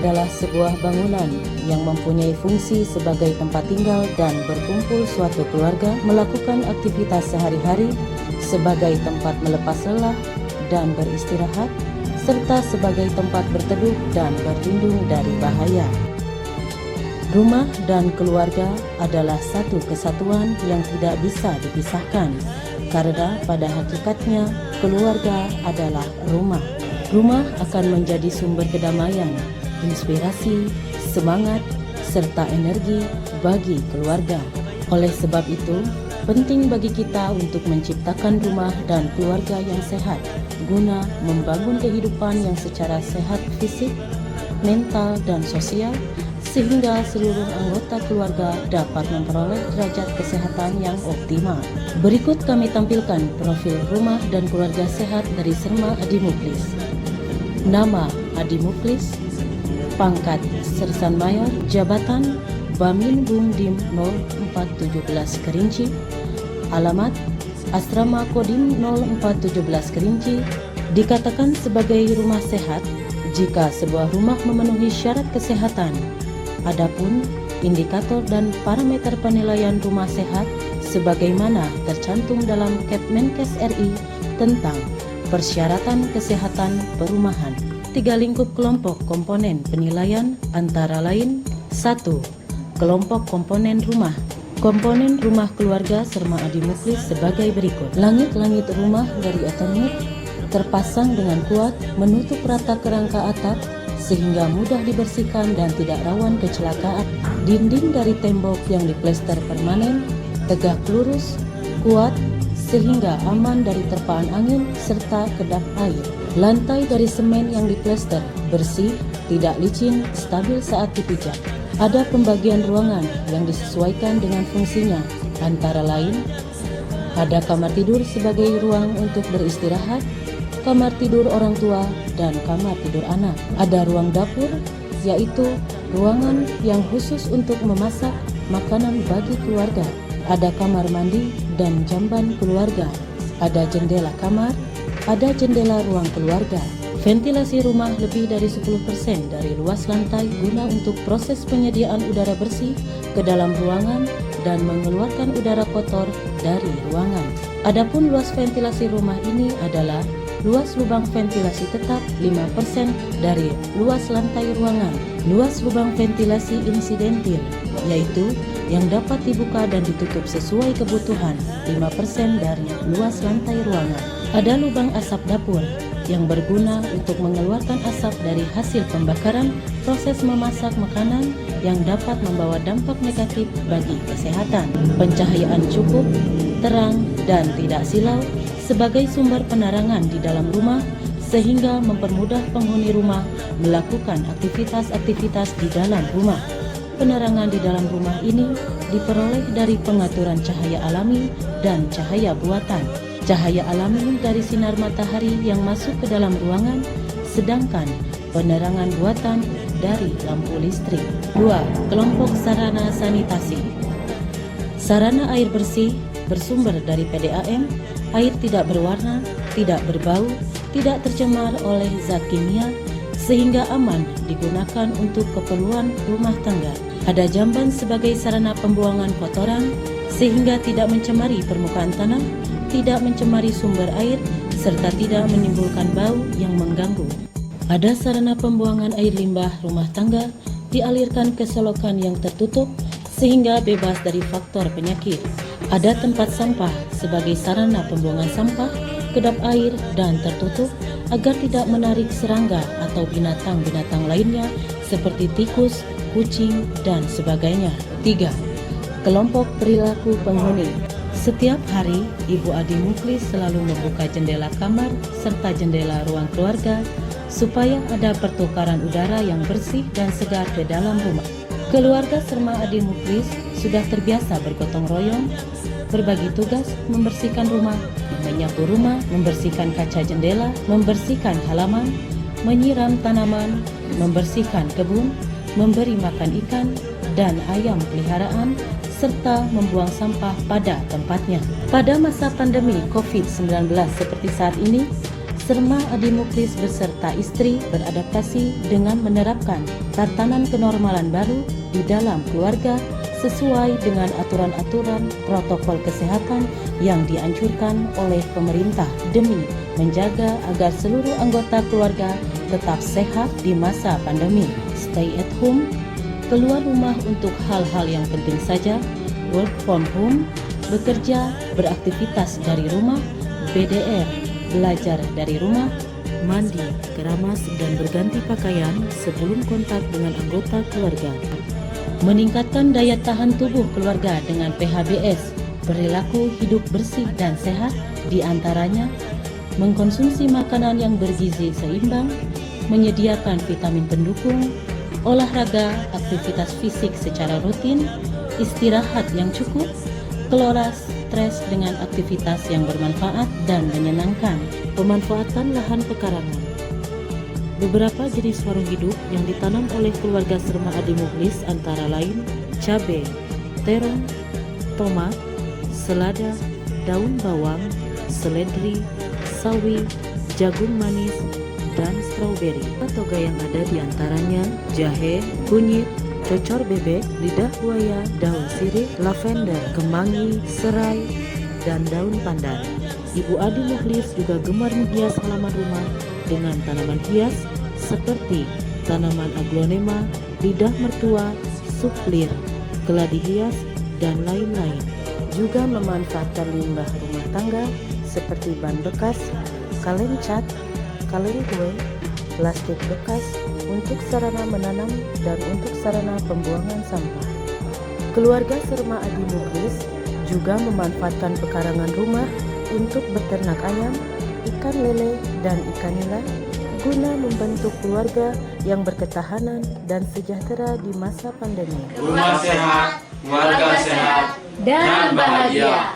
adalah sebuah bangunan yang mempunyai fungsi sebagai tempat tinggal dan berkumpul suatu keluarga melakukan aktivitas sehari-hari, sebagai tempat melepas lelah dan beristirahat, serta sebagai tempat berteduh dan berlindung dari bahaya. Rumah dan keluarga adalah satu kesatuan yang tidak bisa dipisahkan, karena pada hakikatnya keluarga adalah rumah. Rumah akan menjadi sumber kedamaian, inspirasi, semangat, serta energi bagi keluarga. Oleh sebab itu, penting bagi kita untuk menciptakan rumah dan keluarga yang sehat, guna membangun kehidupan yang secara sehat fisik, mental, dan sosial, sehingga seluruh anggota keluarga dapat memperoleh derajat kesehatan yang optimal. Berikut kami tampilkan profil rumah dan keluarga sehat dari Serma Adi Muklis. Nama Adi Muklis, pangkat Sersan Mayor, jabatan Bamin Bumdim 0417 Kerinci, alamat Asrama Kodim 0417 Kerinci. Dikatakan sebagai rumah sehat jika sebuah rumah memenuhi syarat kesehatan. Adapun indikator dan parameter penilaian rumah sehat sebagaimana tercantum dalam Kepmenkes RI tentang persyaratan kesehatan perumahan. 3 lingkup kelompok komponen penilaian antara lain: 1. Kelompok komponen rumah. Komponen rumah keluarga Serma Adi Muklis sebagai berikut. Langit-langit rumah dari Eternit terpasang dengan kuat menutup rata kerangka atap sehingga mudah dibersihkan dan tidak rawan kecelakaan. Dinding dari tembok yang diplester permanen, tegak lurus, kuat, sehingga aman dari terpaan angin serta kedap air. Lantai dari semen yang diplester, bersih, tidak licin, stabil saat dipijak. Ada pembagian ruangan yang disesuaikan dengan fungsinya, antara lain ada kamar tidur sebagai ruang untuk beristirahat, kamar tidur orang tua, dan kamar tidur anak. Ada ruang dapur, yaitu ruangan yang khusus untuk memasak makanan bagi keluarga. Ada kamar mandi dan jamban keluarga. Ada jendela kamar, ada jendela ruang keluarga. Ventilasi rumah lebih dari 10% dari luas lantai guna untuk proses penyediaan udara bersih ke dalam ruangan dan mengeluarkan udara kotor dari ruangan. Adapun luas ventilasi rumah ini adalah luas lubang ventilasi tetap 5% dari luas lantai ruangan. Luas lubang ventilasi insidentil, yaitu yang dapat dibuka dan ditutup sesuai kebutuhan, 5% dari luas lantai ruangan. Ada lubang asap dapur yang berguna untuk mengeluarkan asap dari hasil pembakaran proses memasak makanan yang dapat membawa dampak negatif bagi kesehatan. Pencahayaan cukup, terang, dan tidak silau sebagai sumber penerangan di dalam rumah sehingga mempermudah penghuni rumah melakukan aktivitas-aktivitas di dalam rumah. Penerangan di dalam rumah ini diperoleh dari pengaturan cahaya alami dan cahaya buatan. Cahaya alami dari sinar matahari yang masuk ke dalam ruangan, sedangkan penerangan buatan dari lampu listrik. 2. Kelompok sarana sanitasi. Sarana air bersih bersumber dari PDAM, air tidak berwarna, tidak berbau, tidak tercemar oleh zat kimia, sehingga aman digunakan untuk keperluan rumah tangga. Ada jamban sebagai sarana pembuangan kotoran, sehingga tidak mencemari permukaan tanah, tidak mencemari sumber air, serta tidak menimbulkan bau yang mengganggu. Ada sarana pembuangan air limbah rumah tangga dialirkan ke selokan yang tertutup sehingga bebas dari faktor penyakit. Ada tempat sampah sebagai sarana pembuangan sampah, kedap air, dan tertutup agar tidak menarik serangga atau binatang-binatang lainnya seperti tikus, kucing, dan sebagainya. 3. Kelompok perilaku penghuni. Setiap hari, Ibu Adi Muklis selalu membuka jendela kamar serta jendela ruang keluarga supaya ada pertukaran udara yang bersih dan segar ke dalam rumah. Keluarga Serma Adi Muklis sudah terbiasa bergotong royong, berbagi tugas membersihkan rumah, menyapu rumah, membersihkan kaca jendela, membersihkan halaman, menyiram tanaman, membersihkan kebun, memberi makan ikan dan ayam peliharaan, serta membuang sampah pada tempatnya. Pada masa pandemi COVID-19 seperti saat ini, Serma Adi Muklis beserta istri beradaptasi dengan menerapkan tatanan kenormalan baru di dalam keluarga sesuai dengan aturan-aturan protokol kesehatan yang dianjurkan oleh pemerintah demi menjaga agar seluruh anggota keluarga tetap sehat di masa pandemi. Stay at home, keluar rumah untuk hal-hal yang penting saja, work from home, bekerja, beraktivitas dari rumah, BDR, belajar dari rumah, mandi, keramas, dan berganti pakaian sebelum kontak dengan anggota keluarga. Meningkatkan daya tahan tubuh keluarga dengan PHBS, perilaku hidup bersih dan sehat, diantaranya mengkonsumsi makanan yang bergizi seimbang, menyediakan vitamin pendukung, olahraga, aktivitas fisik secara rutin, istirahat yang cukup, kelola stres dengan aktivitas yang bermanfaat dan menyenangkan. Pemanfaatan lahan pekarangan. Beberapa jenis warung hidup yang ditanam oleh keluarga Serma Adi Muklis antara lain cabai, terong, tomat, selada, daun bawang, seledri, sawi, jagung manis, dan stroberi. Toga yang ada diantaranya jahe, kunyit, cocor bebek, lidah buaya, daun sirih, lavender, kemangi, serai, dan daun pandan. Ibu Adi Muklis juga gemar menghias halaman rumah dengan tanaman hias seperti tanaman aglonema, lidah mertua, suplir, keladi hias, dan lain-lain. Juga memanfaatkan limbah rumah tangga seperti ban bekas, kaleng cat, kaleng kue, plastik bekas untuk sarana menanam dan untuk sarana pembuangan sampah. Keluarga Serma Adi Muklis juga memanfaatkan pekarangan rumah untuk beternak ayam, ikan lele, dan ikan nila guna membentuk keluarga yang berketahanan dan sejahtera di masa pandemi. Rumah sehat, keluarga sehat, dan bahagia.